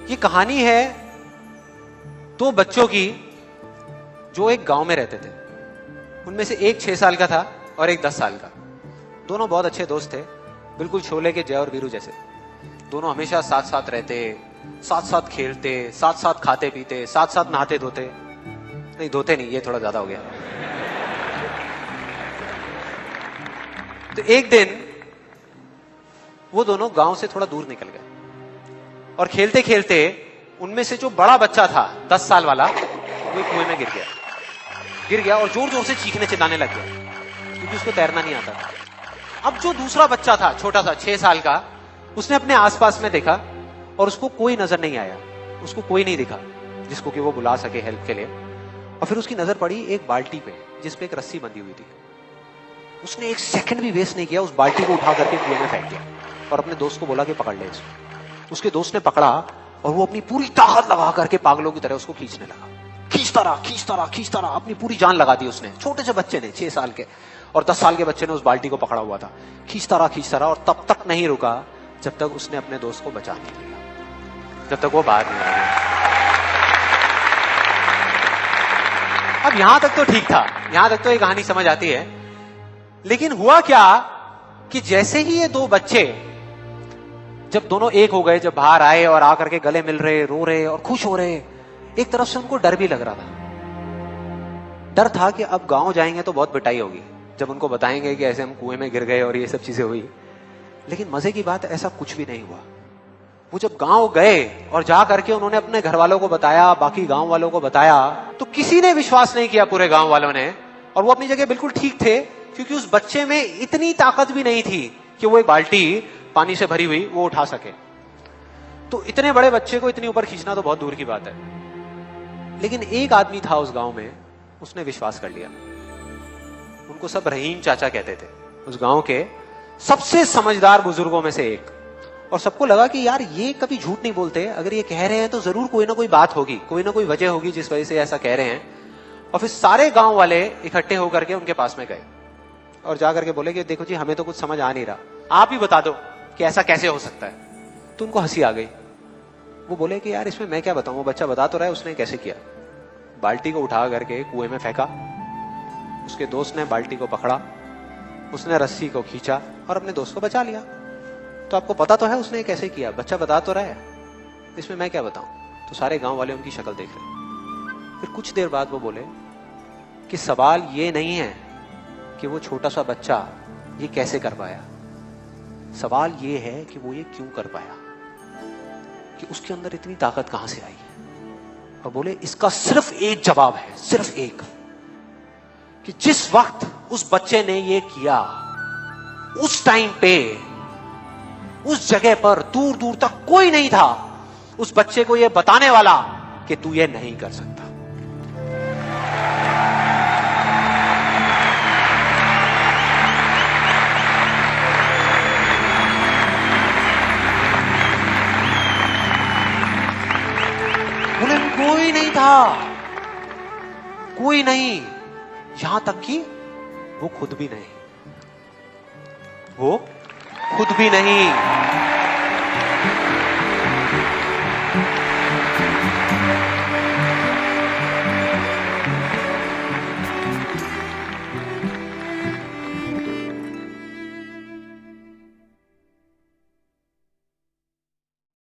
ये कहानी है दो बच्चों की जो एक गांव में रहते थे। उनमें से एक 6 साल का था और एक 10 साल का। दोनों बहुत अच्छे दोस्त थे, बिल्कुल शोले के जय और वीरू जैसे। दोनों हमेशा साथ साथ रहते, साथ साथ खेलते, साथ साथ खाते पीते, साथ साथ नहाते धोते। नहीं धोते नहीं, ये थोड़ा ज्यादा हो गया। तो एक दिन वो दोनों गांव से थोड़ा दूर निकल गए और खेलते खेलते उनमें से जो बड़ा बच्चा था 10 साल वाला, वो कुएं में गिर गया और जोर जोर से चीखने चिल्लाने लग गया क्योंकि उसको तैरना नहीं आता था। अब जो दूसरा बच्चा था छोटा सा 6 साल का, उसने अपने आसपास में देखा और उसको कोई नजर नहीं आया, उसको कोई नहीं दिखा जिसको कि वो बुला सके हेल्प के लिए। और फिर उसकी नजर पड़ी एक बाल्टी पे जिसपे एक रस्सी बंधी हुई थी। उसने एक सेकंड भी वेस्ट नहीं किया, उस बाल्टी को उठा करके कुएं में फेंक दिया और अपने दोस्त को बोला कि पकड़ ले इसको। उसके दोस्त ने पकड़ा और वो अपनी पूरी ताकत लगा करके पागलों की तरह उसको खींचने लगा। खींचता रहा, अपनी पूरी जान लगा दी उसने। छोटे से बच्चे ने, 6 साल के और 10 साल के बच्चे ने उस बाल्टी को पकड़ा हुआ था। खींचता रहा और तब तक नहीं रुका जब तक उसने अपने दोस्त को बचा नहीं लिया, जब तक वो बाहर नहीं आया। अब यहां तक तो ठीक था, यहां तक तो ये कहानी समझ आती है। लेकिन हुआ क्या कि जैसे ही ये दो बच्चे जब दोनों एक हो गए, जब बाहर आए और आकर के गले मिल रहे, रो रहे और खुश हो रहे, एक तरफ से उनको डर भी लग रहा था। डर था कि अब गांव जाएंगे तो बहुत पिटाई होगी जब उनको बताएंगे कि ऐसे हम कुएं में गिर गए और ये सब चीजें हुई। लेकिन मजे की बात, ऐसा कुछ भी नहीं हुआ। वो जब गांव गए और जा करके उन्होंने अपने घर वालों को बताया, बाकी गांव वालों को बताया, तो किसी ने विश्वास नहीं किया, पूरे गांव वालों ने। और वो अपनी जगह बिल्कुल ठीक थे क्योंकि उस बच्चे में इतनी ताकत भी नहीं थी कि वो एक बाल्टी पानी से भरी हुई वो उठा सके। तो इतने बड़े बच्चे को इतनी ऊपर खींचना तो बहुत दूर की बात है। लेकिन एक आदमी था उस गांव में, उसने विश्वास कर लिया। उनको सब रहीम चाचा कहते थे, उस गांव के सबसे समझदार बुजुर्गों में से एक। और सबको लगा कि यार ये कभी झूठ नहीं बोलते, अगर ये कह रहे हैं तो जरूर कोई ना कोई बात होगी, कोई ना कोई वजह होगी जिस वजह से ऐसा कह रहे हैं। और फिर सारे गांव वाले इकट्ठे होकर के उनके पास में गए और जाकर के बोले कि देखो जी, हमें तो कुछ समझ आ नहीं रहा, आप ही बता दो कि ऐसा कैसे हो सकता है। तो उनको हंसी आ गई। वो बोले कि यार इसमें मैं क्या बताऊं, वो बच्चा बता तो रहा है उसने कैसे किया। बाल्टी को उठा करके कुएं में फेंका, उसके दोस्त ने बाल्टी को पकड़ा, उसने रस्सी को खींचा और अपने दोस्त को बचा लिया। तो आपको पता तो है उसने कैसे किया, बच्चा बता तो रहा है, इसमें मैं क्या बताऊं। तो सारे गांव वाले उनकी शक्ल देख रहे। फिर कुछ देर बाद वो बोले कि सवाल ये नहीं है कि वो छोटा सा बच्चा ये कैसे कर पाया, सवाल ये है कि वो ये क्यों कर पाया, कि उसके अंदर इतनी ताकत कहां से आई। और बोले इसका सिर्फ एक जवाब है, सिर्फ एक, कि जिस वक्त उस बच्चे ने ये किया, उस टाइम पे उस जगह पर दूर दूर तक कोई नहीं था उस बच्चे को ये बताने वाला कि तू ये नहीं कर सकता। बोले कोई नहीं था, कोई नहीं, यहां तक कि वो खुद भी नहीं, वो खुद भी नहीं।